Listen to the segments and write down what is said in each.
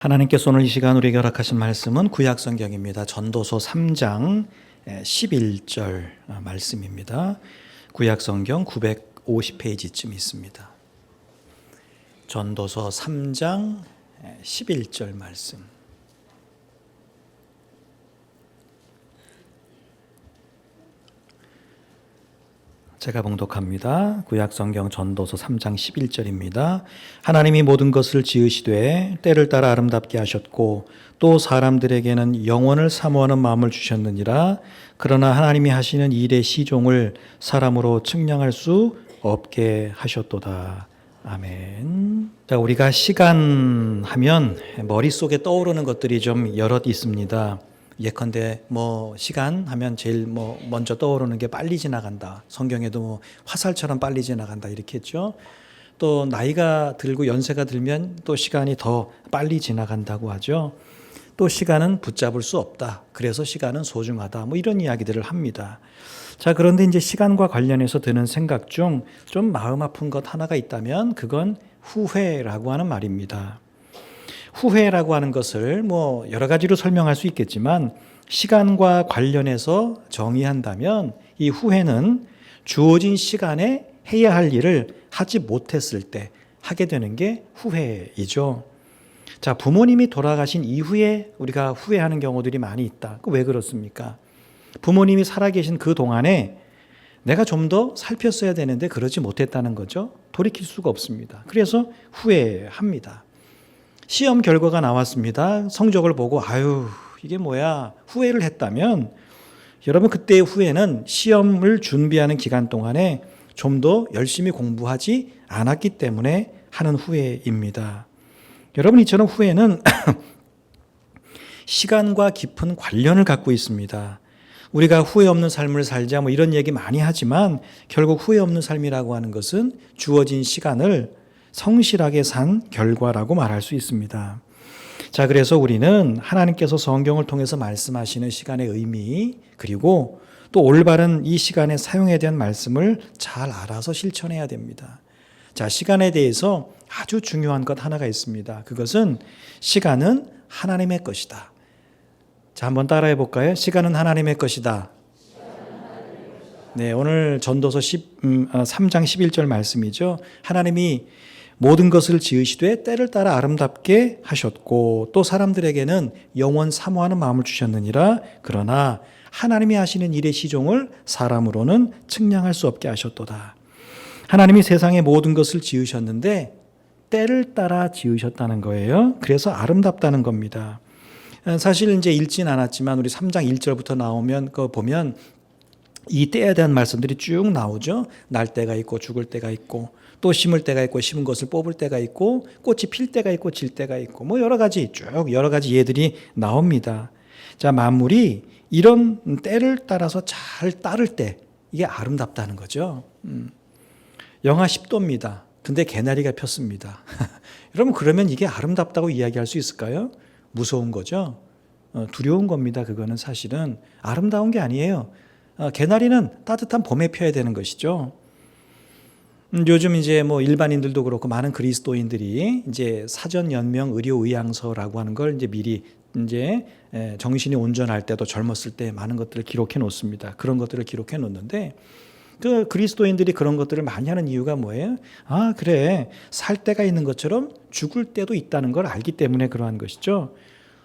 하나님께서 오늘 이 시간 우리에게 허락하신 말씀은 구약성경입니다. 전도서 3장 11절 말씀입니다. 구약성경 950페이지쯤 있습니다. 전도서 3장 11절 말씀. 제가 봉독합니다. 구약성경 전도서 3장 11절입니다. 하나님이 모든 것을 지으시되 때를 따라 아름답게 하셨고 또 사람들에게는 영원을 사모하는 마음을 주셨느니라. 그러나 하나님이 하시는 일의 시종을 사람으로 측량할 수 없게 하셨도다. 아멘. 자, 우리가 시간 하면 머릿속에 떠오르는 것들이 좀 여럿 있습니다. 예컨대 시간 하면 제일 먼저 떠오르는 게 빨리 지나간다. 성경에도 화살처럼 빨리 지나간다 이렇게 했죠. 또 나이가 들고 연세가 들면 또 시간이 더 빨리 지나간다고 하죠. 또 시간은 붙잡을 수 없다. 그래서 시간은 소중하다. 이런 이야기들을 합니다. 자, 그런데 이제 시간과 관련해서 드는 생각 중 좀 마음 아픈 것 하나가 있다면 그건 후회라고 하는 말입니다. 후회라고 하는 것을 여러 가지로 설명할 수 있겠지만 시간과 관련해서 정의한다면 이 후회는 주어진 시간에 해야 할 일을 하지 못했을 때 하게 되는 게 후회이죠. 자, 부모님이 돌아가신 이후에 우리가 후회하는 경우들이 많이 있다. 왜 그렇습니까? 부모님이 살아계신 그 동안에 내가 좀 더 살폈어야 되는데 그러지 못했다는 거죠. 돌이킬 수가 없습니다. 그래서 후회합니다. 시험 결과가 나왔습니다. 성적을 보고 이게 뭐야 후회를 했다면 여러분 그때의 후회는 시험을 준비하는 기간 동안에 좀 더 열심히 공부하지 않았기 때문에 하는 후회입니다. 여러분 이처럼 후회는 시간과 깊은 관련을 갖고 있습니다. 우리가 후회 없는 삶을 살자 이런 얘기 많이 하지만 결국 후회 없는 삶이라고 하는 것은 주어진 시간을 성실하게 산 결과라고 말할 수 있습니다. 자, 그래서 우리는 하나님께서 성경을 통해서 말씀하시는 시간의 의미 그리고 또 올바른 이 시간의 사용에 대한 말씀을 잘 알아서 실천해야 됩니다. 자, 시간에 대해서 아주 중요한 것 하나가 있습니다. 그것은 시간은 하나님의 것이다. 자, 한번 따라해 볼까요? 시간은 하나님의 것이다. 네, 오늘 전도서 3장 11절 말씀이죠. 하나님이 모든 것을 지으시되 때를 따라 아름답게 하셨고 또 사람들에게는 영원 사모하는 마음을 주셨느니라. 그러나 하나님이 하시는 일의 시종을 사람으로는 측량할 수 없게 하셨도다. 하나님이 세상의 모든 것을 지으셨는데 때를 따라 지으셨다는 거예요. 그래서 아름답다는 겁니다. 사실 이제 읽진 않았지만 우리 3장 1절부터 나오면 그거 보면 이 때에 대한 말씀들이 쭉 나오죠. 날 때가 있고 죽을 때가 있고 또 심을 때가 있고 심은 것을 뽑을 때가 있고 꽃이 필 때가 있고 질 때가 있고 여러 가지 예들이 나옵니다. 자, 만물이 이런 때를 따라서 잘 따를 때 이게 아름답다는 거죠. 영하 10도입니다. 근데 개나리가 폈습니다. 여러분 그러면 이게 아름답다고 이야기할 수 있을까요? 무서운 거죠. 두려운 겁니다. 그거는 사실은 아름다운 게 아니에요. 개나리는 따뜻한 봄에 펴야 되는 것이죠. 요즘 이제 일반인들도 그렇고 많은 그리스도인들이 이제 사전 연명 의료 의향서라고 하는 걸 이제 미리 이제 정신이 온전할 때도 젊었을 때 많은 것들을 기록해 놓습니다. 그런 것들을 기록해 놓는데 그 그리스도인들이 그런 것들을 많이 하는 이유가 뭐예요? 그래. 살 때가 있는 것처럼 죽을 때도 있다는 걸 알기 때문에 그러한 것이죠.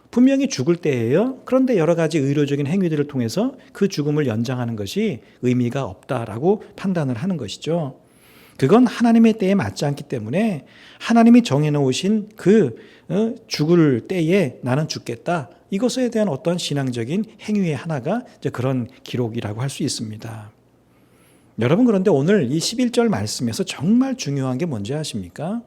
분명히 죽을 때예요. 그런데 여러 가지 의료적인 행위들을 통해서 그 죽음을 연장하는 것이 의미가 없다라고 판단을 하는 것이죠. 그건 하나님의 때에 맞지 않기 때문에 하나님이 정해놓으신 그 죽을 때에 나는 죽겠다. 이것에 대한 어떤 신앙적인 행위의 하나가 이제 그런 기록이라고 할 수 있습니다. 여러분 그런데 오늘 이 11절 말씀에서 정말 중요한 게 뭔지 아십니까?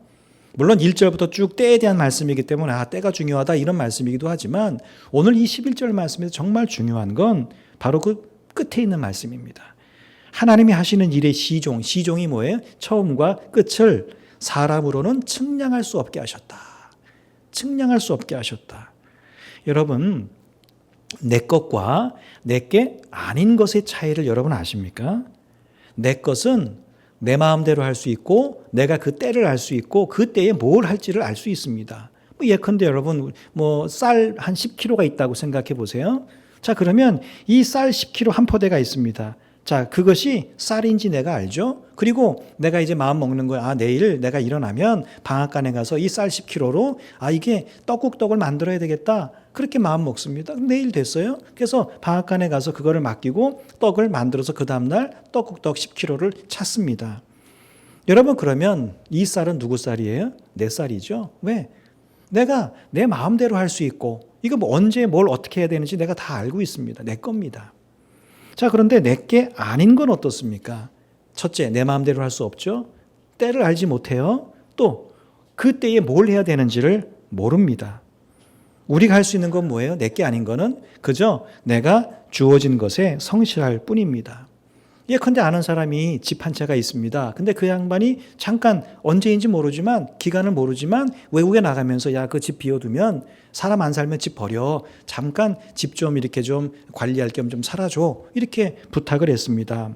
물론 1절부터 쭉 때에 대한 말씀이기 때문에 때가 중요하다 이런 말씀이기도 하지만 오늘 이 11절 말씀에서 정말 중요한 건 바로 그 끝에 있는 말씀입니다. 하나님이 하시는 일의 시종이 뭐예요? 처음과 끝을 사람으로는 측량할 수 없게 하셨다. 측량할 수 없게 하셨다. 여러분 내 것과 내게 아닌 것의 차이를 여러분 아십니까? 내 것은 내 마음대로 할 수 있고 내가 그 때를 알 수 있고 그 때에 뭘 할지를 알 수 있습니다. 예컨대 여러분 쌀 한 10kg가 있다고 생각해 보세요. 자, 그러면 이 쌀 10kg 한 포대가 있습니다. 자, 그것이 쌀인지 내가 알죠? 그리고 내가 이제 마음 먹는 거야. 내일 내가 일어나면 방앗간에 가서 이 쌀 10kg로 이게 떡국떡을 만들어야 되겠다. 그렇게 마음 먹습니다. 내일 됐어요. 그래서 방앗간에 가서 그거를 맡기고 떡을 만들어서 그 다음날 떡국떡 10kg를 찾습니다. 여러분, 그러면 이 쌀은 누구 쌀이에요? 내 쌀이죠. 왜? 내가 내 마음대로 할 수 있고 이거 언제 뭘 어떻게 해야 되는지 내가 다 알고 있습니다. 내 겁니다. 자, 그런데 내게 아닌 건 어떻습니까? 첫째, 내 마음대로 할 수 없죠. 때를 알지 못해요. 또 그 때에 뭘 해야 되는지를 모릅니다. 우리가 할 수 있는 건 뭐예요? 내게 아닌 거는 그저 내가 주어진 것에 성실할 뿐입니다. 예컨대 아는 사람이 집 한 채가 있습니다. 근데 그 양반이 잠깐 언제인지 모르지만 기간을 모르지만 외국에 나가면서 야, 그 집 비워두면 사람 안 살면 집 버려. 잠깐 집 좀 이렇게 좀 관리할 겸 좀 살아줘. 이렇게 부탁을 했습니다.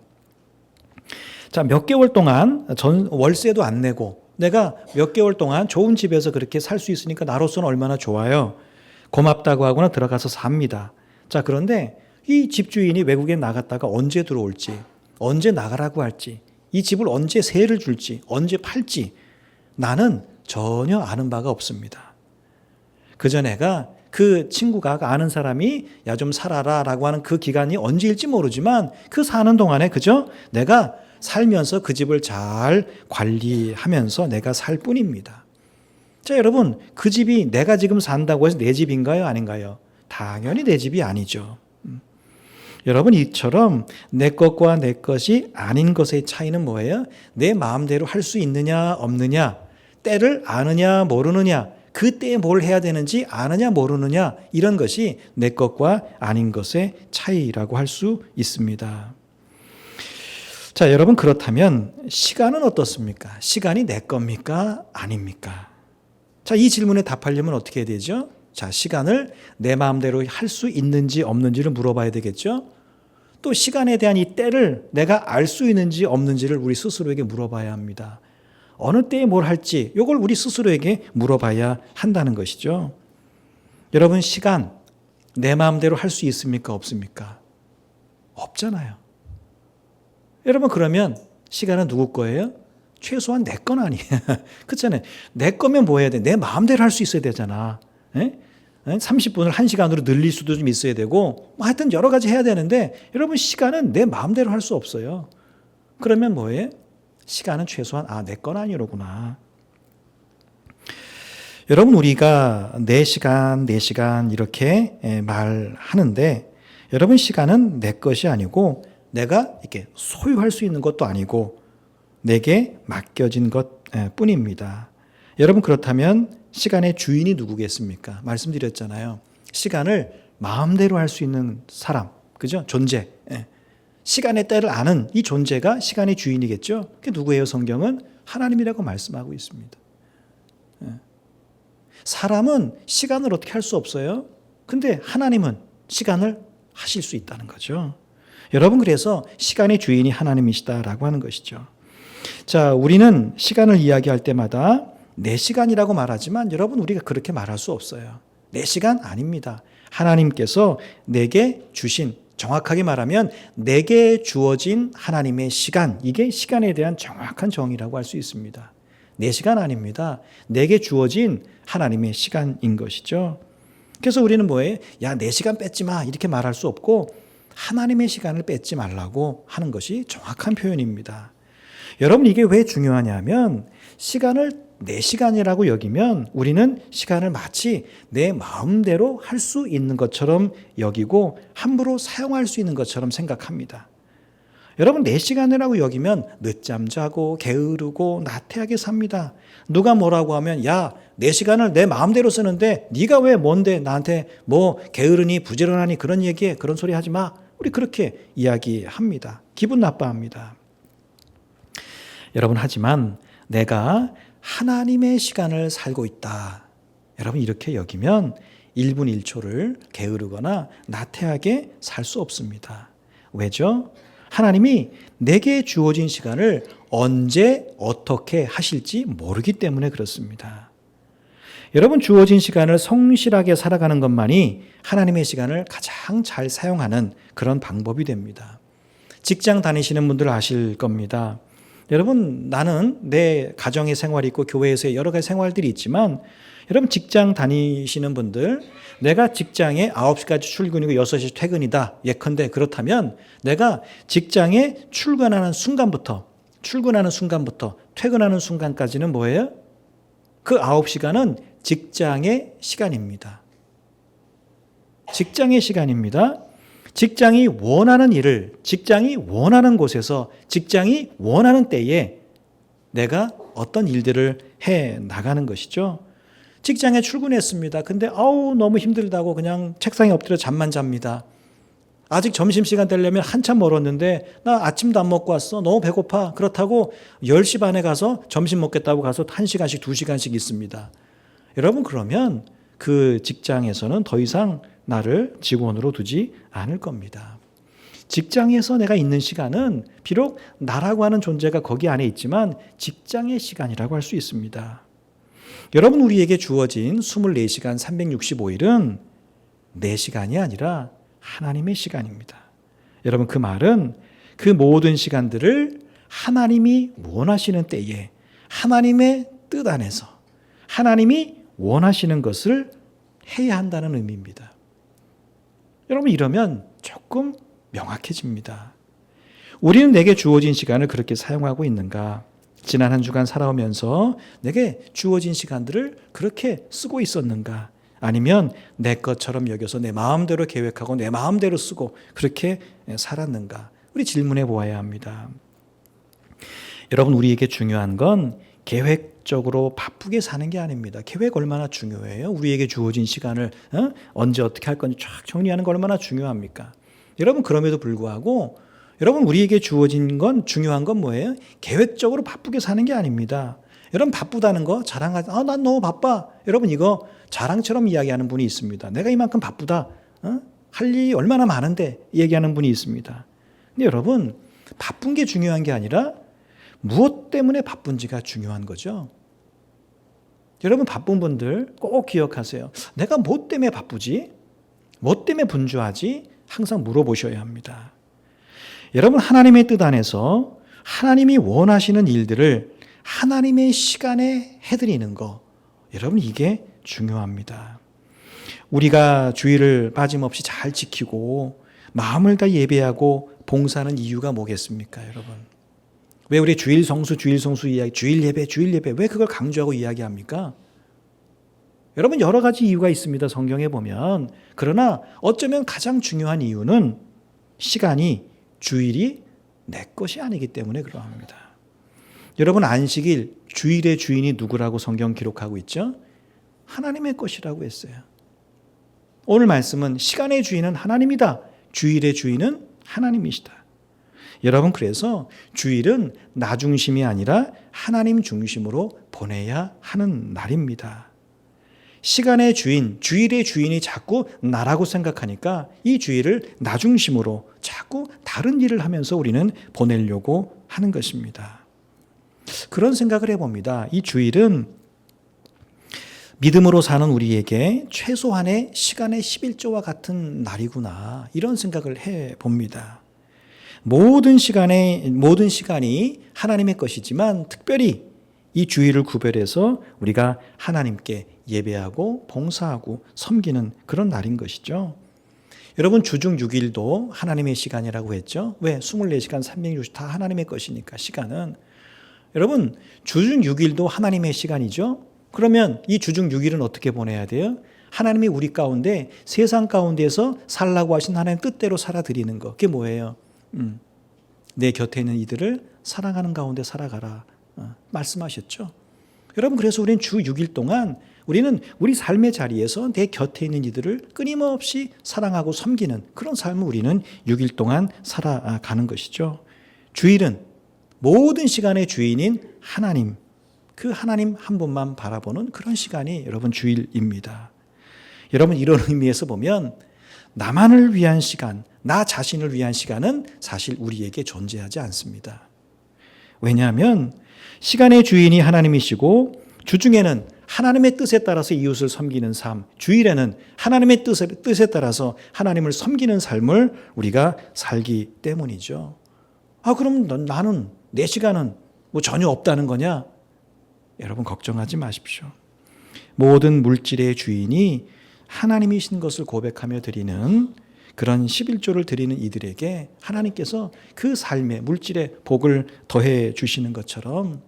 자, 몇 개월 동안 월세도 안 내고 내가 몇 개월 동안 좋은 집에서 그렇게 살 수 있으니까 나로서는 얼마나 좋아요. 고맙다고 하거나 들어가서 삽니다. 자, 그런데 이 집주인이 외국에 나갔다가 언제 들어올지, 언제 나가라고 할지, 이 집을 언제 세를 줄지, 언제 팔지 나는 전혀 아는 바가 없습니다. 그저 내가 그 친구가 아는 사람이 야, 좀 살아라 라고 하는 그 기간이 언제일지 모르지만 그 사는 동안에 그저 내가 살면서 그 집을 잘 관리하면서 내가 살 뿐입니다. 자, 여러분, 그 집이 내가 지금 산다고 해서 내 집인가요? 아닌가요? 당연히 내 집이 아니죠. 여러분, 이처럼 내 것과 내 것이 아닌 것의 차이는 뭐예요? 내 마음대로 할 수 있느냐 없느냐, 때를 아느냐 모르느냐, 그 때에 뭘 해야 되는지 아느냐 모르느냐, 이런 것이 내 것과 아닌 것의 차이라고 할 수 있습니다. 자, 여러분, 그렇다면 시간은 어떻습니까? 시간이 내 겁니까? 아닙니까? 자, 이 질문에 답하려면 어떻게 해야 되죠? 자, 시간을 내 마음대로 할 수 있는지 없는지를 물어봐야 되겠죠? 또 시간에 대한 이 때를 내가 알 수 있는지 없는지를 우리 스스로에게 물어봐야 합니다. 어느 때에 뭘 할지 이걸 우리 스스로에게 물어봐야 한다는 것이죠. 여러분, 시간 내 마음대로 할 수 있습니까? 없습니까? 없잖아요. 여러분, 그러면 시간은 누구 거예요? 최소한 내 건 아니에요. 그렇잖아요. 내 거면 뭐 해야 돼? 내 마음대로 할 수 있어야 되잖아. 30분을 1시간으로 늘릴 수도 좀 있어야 되고 하여튼 여러 가지 해야 되는데 여러분, 시간은 내 마음대로 할 수 없어요. 그러면 뭐예요? 시간은 최소한 내 건 아니로구나. 여러분, 우리가 내 시간 이렇게 말하는데 여러분, 시간은 내 것이 아니고 내가 이렇게 소유할 수 있는 것도 아니고 내게 맡겨진 것 뿐입니다. 여러분, 그렇다면 시간의 주인이 누구겠습니까? 말씀드렸잖아요. 시간을 마음대로 할 수 있는 사람, 그죠? 존재. 시간의 때를 아는 이 존재가 시간의 주인이겠죠? 그게 누구예요? 성경은 하나님이라고 말씀하고 있습니다. 사람은 시간을 어떻게 할 수 없어요. 근데 하나님은 시간을 하실 수 있다는 거죠. 여러분, 그래서 시간의 주인이 하나님이시다라고 하는 것이죠. 자, 우리는 시간을 이야기할 때마다 내 시간이라고 말하지만 여러분, 우리가 그렇게 말할 수 없어요. 내 시간 아닙니다. 하나님께서 내게 주신, 정확하게 말하면 내게 주어진 하나님의 시간, 이게 시간에 대한 정확한 정의라고 할 수 있습니다. 내 시간 아닙니다. 내게 주어진 하나님의 시간인 것이죠. 그래서 우리는 뭐예요? 야, 내 시간 뺏지 마, 이렇게 말할 수 없고 하나님의 시간을 뺏지 말라고 하는 것이 정확한 표현입니다. 여러분, 이게 왜 중요하냐면 시간을 내 시간이라고 여기면 우리는 시간을 마치 내 마음대로 할 수 있는 것처럼 여기고 함부로 사용할 수 있는 것처럼 생각합니다. 여러분, 내 시간이라고 여기면 늦잠 자고 게으르고 나태하게 삽니다. 누가 뭐라고 하면 야, 내 시간을 내 마음대로 쓰는데 네가 왜 뭔데 나한테 뭐 게으르니 부지런하니 그런 얘기해, 그런 소리 하지 마. 우리 그렇게 이야기합니다. 기분 나빠합니다. 여러분, 하지만 내가 하나님의 시간을 살고 있다. 여러분, 이렇게 여기면 1분 1초를 게으르거나 나태하게 살 수 없습니다. 왜죠? 하나님이 내게 주어진 시간을 언제 어떻게 하실지 모르기 때문에 그렇습니다. 여러분, 주어진 시간을 성실하게 살아가는 것만이 하나님의 시간을 가장 잘 사용하는 그런 방법이 됩니다. 직장 다니시는 분들 아실 겁니다. 여러분, 나는 내 가정의 생활이 있고 교회에서의 여러 가지 생활들이 있지만, 여러분 직장 다니시는 분들, 내가 직장에 9시까지 출근이고 6시 퇴근이다. 예컨대 그렇다면 내가 직장에 출근하는 순간부터 퇴근하는 순간까지는 뭐예요? 그 9시간은 직장의 시간입니다. 직장의 시간입니다. 직장이 원하는 일을, 직장이 원하는 곳에서, 직장이 원하는 때에 내가 어떤 일들을 해 나가는 것이죠. 직장에 출근했습니다. 근데 너무 힘들다고 그냥 책상에 엎드려 잠만 잡니다. 아직 점심시간 되려면 한참 멀었는데 나 아침도 안 먹고 왔어. 너무 배고파. 그렇다고 10시 반에 가서 점심 먹겠다고 가서 1시간씩 2시간씩 있습니다. 여러분, 그러면 그 직장에서는 더 이상 나를 직원으로 두지 않을 겁니다. 직장에서 내가 있는 시간은 비록 나라고 하는 존재가 거기 안에 있지만 직장의 시간이라고 할 수 있습니다. 여러분, 우리에게 주어진 24시간 365일은 내 시간이 아니라 하나님의 시간입니다. 여러분, 그 말은 그 모든 시간들을 하나님이 원하시는 때에 하나님의 뜻 안에서 하나님이 원하시는 것을 해야 한다는 의미입니다. 여러분, 이러면 조금 명확해집니다. 우리는 내게 주어진 시간을 그렇게 사용하고 있는가? 지난 한 주간 살아오면서 내게 주어진 시간들을 그렇게 쓰고 있었는가? 아니면 내 것처럼 여겨서 내 마음대로 계획하고 내 마음대로 쓰고 그렇게 살았는가? 우리 질문해 보아야 합니다. 여러분, 우리에게 중요한 건 계획적으로 바쁘게 사는 게 아닙니다. 계획 얼마나 중요해요? 우리에게 주어진 시간을 언제 어떻게 할 건지 쫙 정리하는 거 얼마나 중요합니까? 여러분, 그럼에도 불구하고 여러분, 우리에게 주어진 건, 중요한 건 뭐예요? 계획적으로 바쁘게 사는 게 아닙니다. 여러분, 바쁘다는 거 자랑하지, 난 너무 바빠. 여러분, 이거 자랑처럼 이야기하는 분이 있습니다. 내가 이만큼 바쁘다. 할 일이 얼마나 많은데 얘기하는 분이 있습니다. 근데 여러분, 바쁜 게 중요한 게 아니라 무엇 때문에 바쁜지가 중요한 거죠. 여러분, 바쁜 분들 꼭 기억하세요. 내가 뭐 때문에 바쁘지? 뭐 때문에 분주하지? 항상 물어보셔야 합니다. 여러분, 하나님의 뜻 안에서 하나님이 원하시는 일들을 하나님의 시간에 해드리는 거, 여러분, 이게 중요합니다. 우리가 주일을 빠짐없이 잘 지키고 마음을 다 예배하고 봉사하는 이유가 뭐겠습니까, 여러분? 왜 우리 주일 성수 이야기, 주일 예배 왜 그걸 강조하고 이야기합니까? 여러분, 여러 가지 이유가 있습니다, 성경에 보면. 그러나 어쩌면 가장 중요한 이유는 시간이, 주일이 내 것이 아니기 때문에 그러합니다. 여러분, 안식일, 주일의 주인이 누구라고 성경 기록하고 있죠? 하나님의 것이라고 했어요. 오늘 말씀은 시간의 주인은 하나님이다. 주일의 주인은 하나님이시다. 여러분, 그래서 주일은 나 중심이 아니라 하나님 중심으로 보내야 하는 날입니다. 시간의 주인, 주일의 주인이 자꾸 나라고 생각하니까 이 주일을 나 중심으로 자꾸 다른 일을 하면서 우리는 보내려고 하는 것입니다. 그런 생각을 해봅니다. 이 주일은 믿음으로 사는 우리에게 최소한의 시간의 11조와 같은 날이구나, 이런 생각을 해봅니다. 모든 시간이 하나님의 것이지만 특별히 이 주일을 구별해서 우리가 하나님께 예배하고 봉사하고 섬기는 그런 날인 것이죠. 여러분, 주중 6일도 하나님의 시간이라고 했죠. 왜? 24시간 360 다 하나님의 것이니까 시간은. 여러분, 주중 6일도 하나님의 시간이죠. 그러면 이 주중 6일은 어떻게 보내야 돼요? 하나님이 우리 가운데, 세상 가운데서 살라고 하신 하나님 뜻대로 살아드리는 거. 그게 뭐예요? 내 곁에 있는 이들을 사랑하는 가운데 살아가라 말씀하셨죠. 여러분, 그래서 우리는 주 6일 동안 우리는 우리 삶의 자리에서 내 곁에 있는 이들을 끊임없이 사랑하고 섬기는 그런 삶을 우리는 6일 동안 살아가는 것이죠. 주일은 모든 시간의 주인인 하나님, 그 하나님 한 분만 바라보는 그런 시간이 여러분 주일입니다. 여러분, 이런 의미에서 보면 나만을 위한 시간, 나 자신을 위한 시간은 사실 우리에게 존재하지 않습니다. 왜냐하면 시간의 주인이 하나님이시고 주중에는 하나님의 뜻에 따라서 이웃을 섬기는 삶, 주일에는 하나님의 뜻에 따라서 하나님을 섬기는 삶을 우리가 살기 때문이죠. 그럼 나는 내 시간은 뭐 전혀 없다는 거냐? 여러분 걱정하지 마십시오. 모든 물질의 주인이 하나님이신 것을 고백하며 드리는 그런 11조를 드리는 이들에게 하나님께서 그 삶의 물질의 복을 더해 주시는 것처럼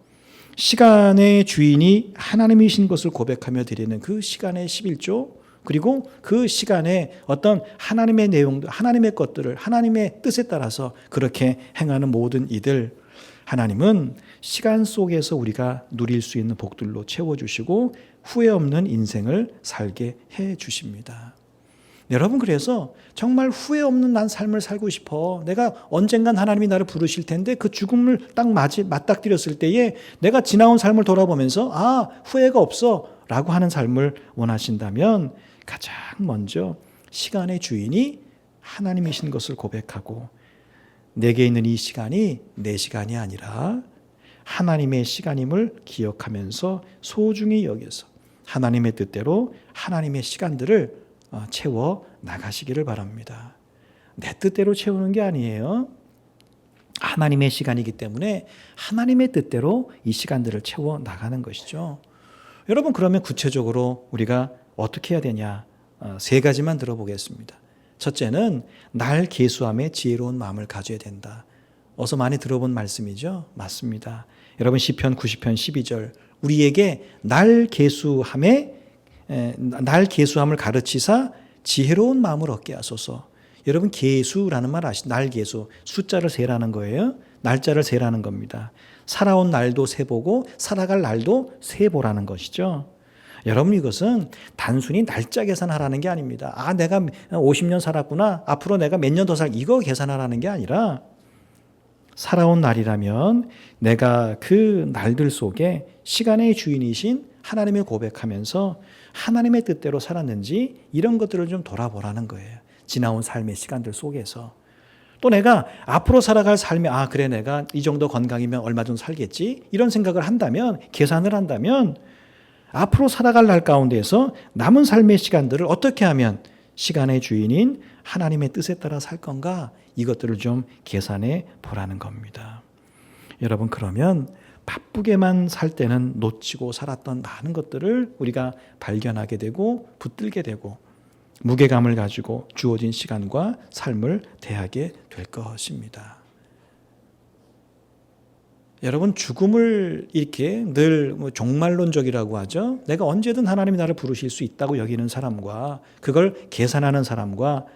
시간의 주인이 하나님이신 것을 고백하며 드리는 그 시간의 11조, 그리고 그 시간에 어떤 하나님의 내용들, 하나님의 것들을 하나님의 뜻에 따라서 그렇게 행하는 모든 이들, 하나님은 시간 속에서 우리가 누릴 수 있는 복들로 채워주시고 후회 없는 인생을 살게 해 주십니다. 여러분, 그래서 정말 후회 없는 난 삶을 살고 싶어. 내가 언젠간 하나님이 나를 부르실 텐데 그 죽음을 딱 맞닥뜨렸을 때에 내가 지나온 삶을 돌아보면서 후회가 없어 라고 하는 삶을 원하신다면 가장 먼저 시간의 주인이 하나님이신 것을 고백하고 내게 있는 이 시간이 내 시간이 아니라 하나님의 시간임을 기억하면서 소중히 여겨서 하나님의 뜻대로 하나님의 시간들을 채워 나가시기를 바랍니다. 내 뜻대로 채우는 게 아니에요. 하나님의 시간이기 때문에 하나님의 뜻대로 이 시간들을 채워 나가는 것이죠. 여러분, 그러면 구체적으로 우리가 어떻게 해야 되냐? 3가지만 들어보겠습니다. 첫째는 날 계수함에 지혜로운 마음을 가져야 된다. 어서 많이 들어본 말씀이죠? 맞습니다. 여러분, 시편 90편 12절 우리에게 날 계수함을 가르치사 지혜로운 마음을 얻게 하소서. 여러분, 계수라는 말 아시죠? 날 계수, 숫자를 세라는 거예요. 날짜를 세라는 겁니다. 살아온 날도 세보고 살아갈 날도 세보라는 것이죠. 여러분, 이것은 단순히 날짜 계산하라는 게 아닙니다. 내가 50년 살았구나, 앞으로 내가 몇 년 더 이거 계산하라는 게 아니라 살아온 날이라면 내가 그 날들 속에 시간의 주인이신 하나님을 고백하면서 하나님의 뜻대로 살았는지 이런 것들을 좀 돌아보라는 거예요. 지나온 삶의 시간들 속에서. 또 내가 앞으로 살아갈 삶에 그래 내가 이 정도 건강이면 얼마 좀 살겠지 이런 생각을 한다면, 계산을 한다면 앞으로 살아갈 날 가운데에서 남은 삶의 시간들을 어떻게 하면 시간의 주인인 하나님의 뜻에 따라 살 건가, 이것들을 좀 계산해 보라는 겁니다. 여러분, 그러면 바쁘게만 살 때는 놓치고 살았던 많은 것들을 우리가 발견하게 되고 붙들게 되고 무게감을 가지고 주어진 시간과 삶을 대하게 될 것입니다. 여러분, 죽음을 이렇게 늘 종말론적이라고 하죠. 내가 언제든 하나님이 나를 부르실 수 있다고 여기는 사람과 그걸 계산하는 사람과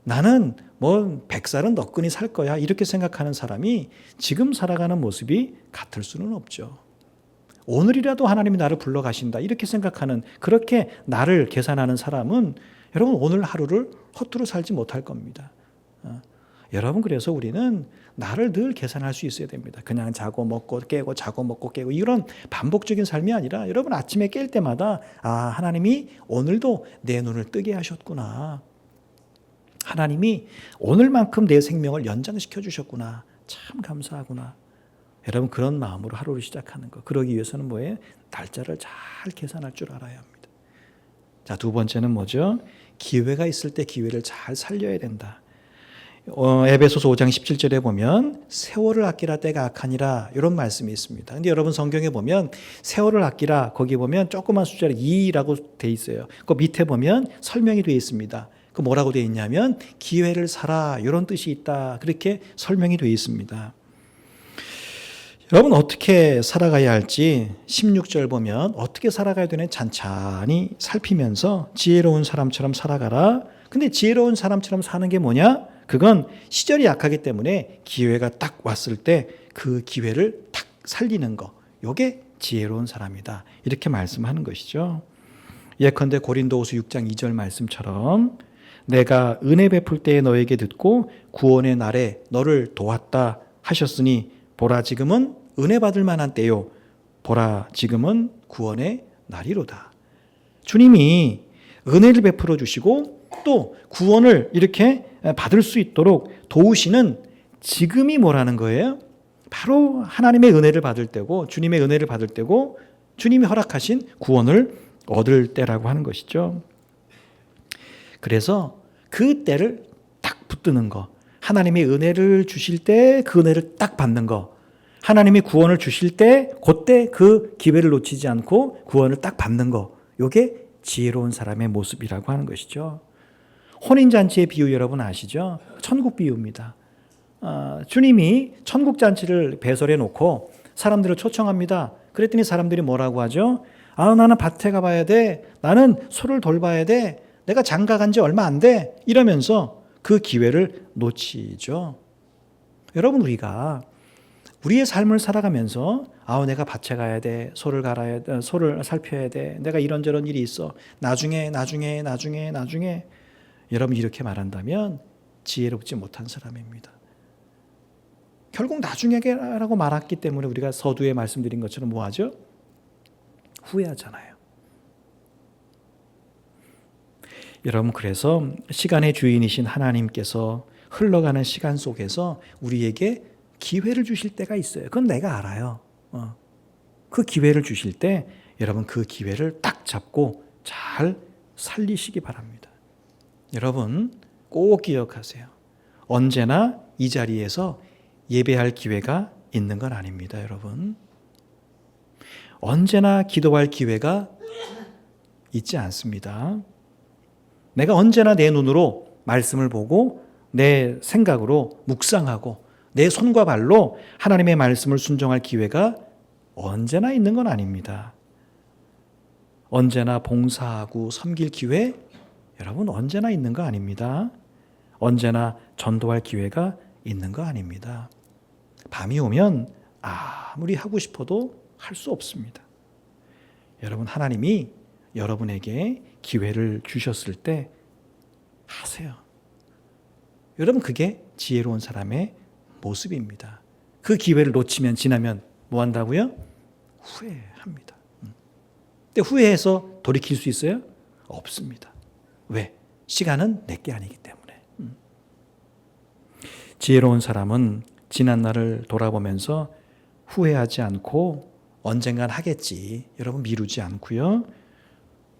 나는 100살은 너끈히 살 거야 이렇게 생각하는 사람이 지금 살아가는 모습이 같을 수는 없죠. 오늘이라도 하나님이 나를 불러가신다 이렇게 생각하는, 그렇게 나를 계산하는 사람은 여러분 오늘 하루를 허투루 살지 못할 겁니다. 여러분, 그래서 우리는 나를 늘 계산할 수 있어야 됩니다. 그냥 자고 먹고 깨고 자고 먹고 깨고 이런 반복적인 삶이 아니라 여러분 아침에 깰 때마다 하나님이 오늘도 내 눈을 뜨게 하셨구나. 하나님이 오늘만큼 내 생명을 연장시켜 주셨구나. 참 감사하구나. 여러분, 그런 마음으로 하루를 시작하는 것. 그러기 위해서는 뭐예요? 날짜를 잘 계산할 줄 알아야 합니다. 자, 2번째는 뭐죠? 기회가 있을 때 기회를 잘 살려야 된다. 에베소서 5장 17절에 보면 세월을 아끼라 때가 악하니라 이런 말씀이 있습니다. 근데 여러분 성경에 보면 세월을 아끼라 거기 보면 조그만 숫자로 2라고 돼 있어요. 그 밑에 보면 설명이 되어 있습니다. 그 뭐라고 되어 있냐면 기회를 사라 이런 뜻이 있다. 그렇게 설명이 되어 있습니다. 여러분, 어떻게 살아가야 할지 16절 보면 어떻게 살아가야 되는지 찬찬히 살피면서 지혜로운 사람처럼 살아가라. 근데 지혜로운 사람처럼 사는 게 뭐냐? 그건 시절이 약하기 때문에 기회가 딱 왔을 때 그 기회를 딱 살리는 거. 이게 지혜로운 사람이다. 이렇게 말씀하는 것이죠. 예컨대 고린도후서 6장 2절 말씀처럼 내가 은혜 베풀 때에 너에게 듣고 구원의 날에 너를 도왔다 하셨으니 보라 지금은 은혜 받을 만한 때요. 보라 지금은 구원의 날이로다. 주님이 은혜를 베풀어 주시고 또 구원을 이렇게 받을 수 있도록 도우시는 지금이 뭐라는 거예요? 바로 하나님의 은혜를 받을 때고 주님의 은혜를 받을 때고 주님이 허락하신 구원을 얻을 때라고 하는 것이죠. 그래서 그 때를 딱 붙드는 거, 하나님의 은혜를 주실 때 그 은혜를 딱 받는 거, 하나님이 구원을 주실 때 그때 그 기회를 놓치지 않고 구원을 딱 받는 거, 이게 지혜로운 사람의 모습이라고 하는 것이죠. 혼인잔치의 비유 여러분 아시죠? 천국 비유입니다. 주님이 천국잔치를 배설해 놓고 사람들을 초청합니다. 그랬더니 사람들이 뭐라고 하죠? 나는 밭에 가봐야 돼. 나는 소를 돌봐야 돼. 내가 장가 간 지 얼마 안 돼. 이러면서 그 기회를 놓치죠. 여러분, 우리가 우리의 삶을 살아가면서 내가 밭에 가야 돼. 소를 살펴야 돼. 내가 이런저런 일이 있어. 나중에 여러분 이렇게 말한다면 지혜롭지 못한 사람입니다. 결국 나중에라고 말했기 때문에 우리가 서두에 말씀드린 것처럼 뭐하죠? 후회하잖아요. 여러분, 그래서 시간의 주인이신 하나님께서 흘러가는 시간 속에서 우리에게 기회를 주실 때가 있어요. 그건 내가 알아요. 그 기회를 주실 때 여러분 그 기회를 딱 잡고 잘 살리시기 바랍니다. 여러분 꼭 기억하세요. 언제나 이 자리에서 예배할 기회가 있는 건 아닙니다. 여러분, 언제나 기도할 기회가 있지 않습니다. 내가 언제나 내 눈으로 말씀을 보고 내 생각으로 묵상하고 내 손과 발로 하나님의 말씀을 순종할 기회가 언제나 있는 건 아닙니다. 언제나 봉사하고 섬길 기회, 여러분 언제나 있는 거 아닙니다. 언제나 전도할 기회가 있는 거 아닙니다. 밤이 오면 아무리 하고 싶어도 할 수 없습니다. 여러분, 하나님이 여러분에게 기회를 주셨을 때 하세요. 여러분, 그게 지혜로운 사람의 모습입니다. 그 기회를 놓치면 지나면 뭐 한다고요? 후회합니다. 근데 후회해서 돌이킬 수 있어요? 없습니다. 왜? 시간은 내게 아니기 때문에. 지혜로운 사람은 지난 날을 돌아보면서 후회하지 않고 언젠간 하겠지. 여러분 미루지 않고요.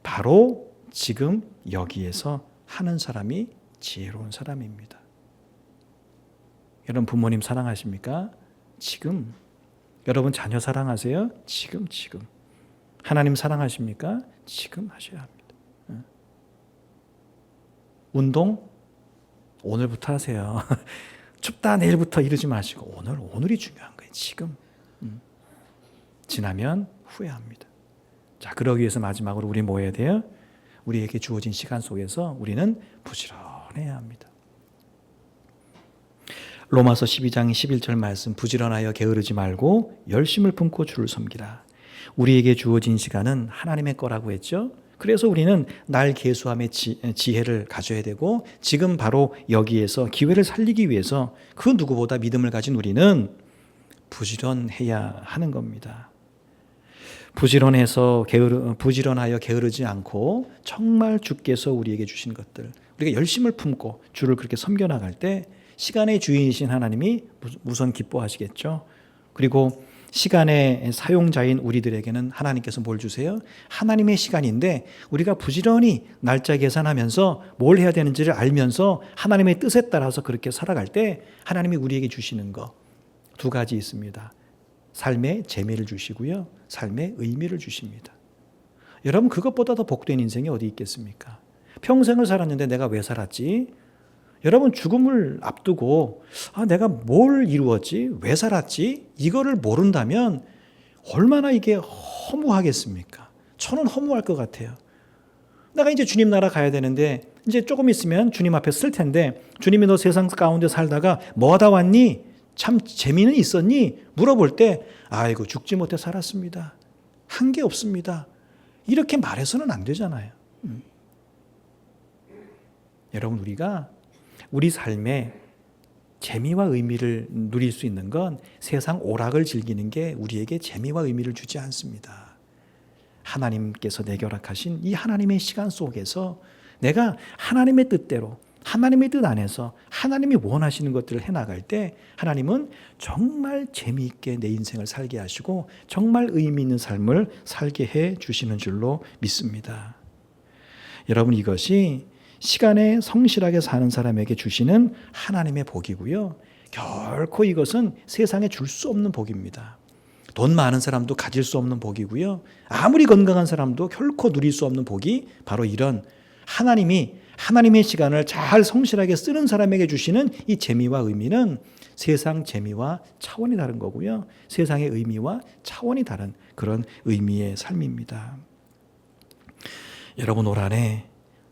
바로 지금 여기에서 하는 사람이 지혜로운 사람입니다. 여러분 부모님 사랑하십니까? 지금. 여러분 자녀 사랑하세요? 지금. 하나님 사랑하십니까? 지금 하셔야 합니다. 운동 오늘부터 하세요. 춥다 내일부터 이러지 마시고 오늘이 중요한 거예요. 지금. 지나면 후회합니다. 자, 그러기 위해서 마지막으로 우리 뭐 해야 돼요? 우리에게 주어진 시간 속에서 우리는 부지런해야 합니다. 로마서 12장 11절 말씀, 부지런하여 게으르지 말고 열심을 품고 주를 섬기라. 우리에게 주어진 시간은 하나님의 거라고 했죠. 그래서 우리는 날 계수함의 지혜를 가져야 되고 지금 바로 여기에서 기회를 살리기 위해서 그 누구보다 믿음을 가진 우리는 부지런해야 하는 겁니다. 부지런하여 게으르지 않고 정말 주께서 우리에게 주신 것들, 우리가 열심을 품고 주를 그렇게 섬겨나갈 때 시간의 주인이신 하나님이 우선 기뻐하시겠죠. 그리고 시간의 사용자인 우리들에게는 하나님께서 뭘 주세요? 하나님의 시간인데 우리가 부지런히 날짜 계산하면서 뭘 해야 되는지를 알면서 하나님의 뜻에 따라서 그렇게 살아갈 때 하나님이 우리에게 주시는 거 두 가지 있습니다. 삶의 재미를 주시고요. 삶의 의미를 주십니다. 여러분 그것보다 더 복된 인생이 어디 있겠습니까? 평생을 살았는데 내가 왜 살았지? 여러분 죽음을 앞두고 내가 뭘 이루었지? 왜 살았지? 이거를 모른다면 얼마나 이게 허무하겠습니까? 저는 허무할 것 같아요. 내가 이제 주님 나라 가야 되는데 이제 조금 있으면 주님 앞에 쓸 텐데 주님이 너 세상 가운데 살다가 뭐 하다 왔니? 참 재미는 있었니? 물어볼 때 아이고 죽지 못해 살았습니다. 한 게 없습니다. 이렇게 말해서는 안 되잖아요. 여러분 우리가 우리 삶에 재미와 의미를 누릴 수 있는 건 세상 오락을 즐기는 게 우리에게 재미와 의미를 주지 않습니다. 하나님께서 내게 허락하신 이 하나님의 시간 속에서 내가 하나님의 뜻대로 하나님의 뜻 안에서 하나님이 원하시는 것들을 해나갈 때 하나님은 정말 재미있게 내 인생을 살게 하시고 정말 의미 있는 삶을 살게 해 주시는 줄로 믿습니다. 여러분, 이것이 시간에 성실하게 사는 사람에게 주시는 하나님의 복이고요. 결코 이것은 세상에 줄 수 없는 복입니다. 돈 많은 사람도 가질 수 없는 복이고요. 아무리 건강한 사람도 결코 누릴 수 없는 복이 바로 이런 하나님의 시간을 잘 성실하게 쓰는 사람에게 주시는 이 재미와 의미는 세상 재미와 차원이 다른 거고요. 세상의 의미와 차원이 다른 그런 의미의 삶입니다. 여러분, 올 한해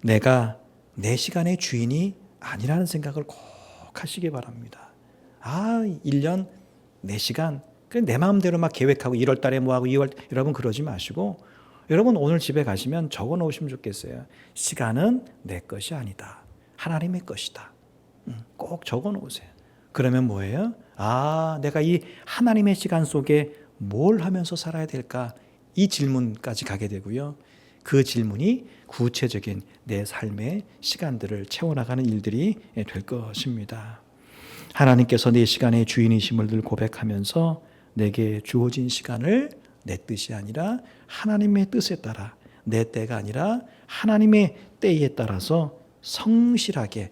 내가 내 시간의 주인이 아니라는 생각을 꼭 하시기 바랍니다. 1년 내 시간, 내 마음대로 막 계획하고 1월 달에 뭐하고 2월, 여러분 그러지 마시고 여러분 오늘 집에 가시면 적어 놓으시면 좋겠어요. 시간은 내 것이 아니다. 하나님의 것이다. 꼭 적어 놓으세요. 그러면 뭐예요? 내가 이 하나님의 시간 속에 뭘 하면서 살아야 될까? 이 질문까지 가게 되고요. 그 질문이 구체적인 내 삶의 시간들을 채워나가는 일들이 될 것입니다. 하나님께서 내 시간의 주인이심을 늘 고백하면서 내게 주어진 시간을 내 뜻이 아니라 하나님의 뜻에 따라, 내 때가 아니라 하나님의 때에 따라서 성실하게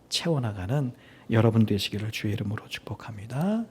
채워나가는 여러분 되시기를 주의 이름으로 축복합니다.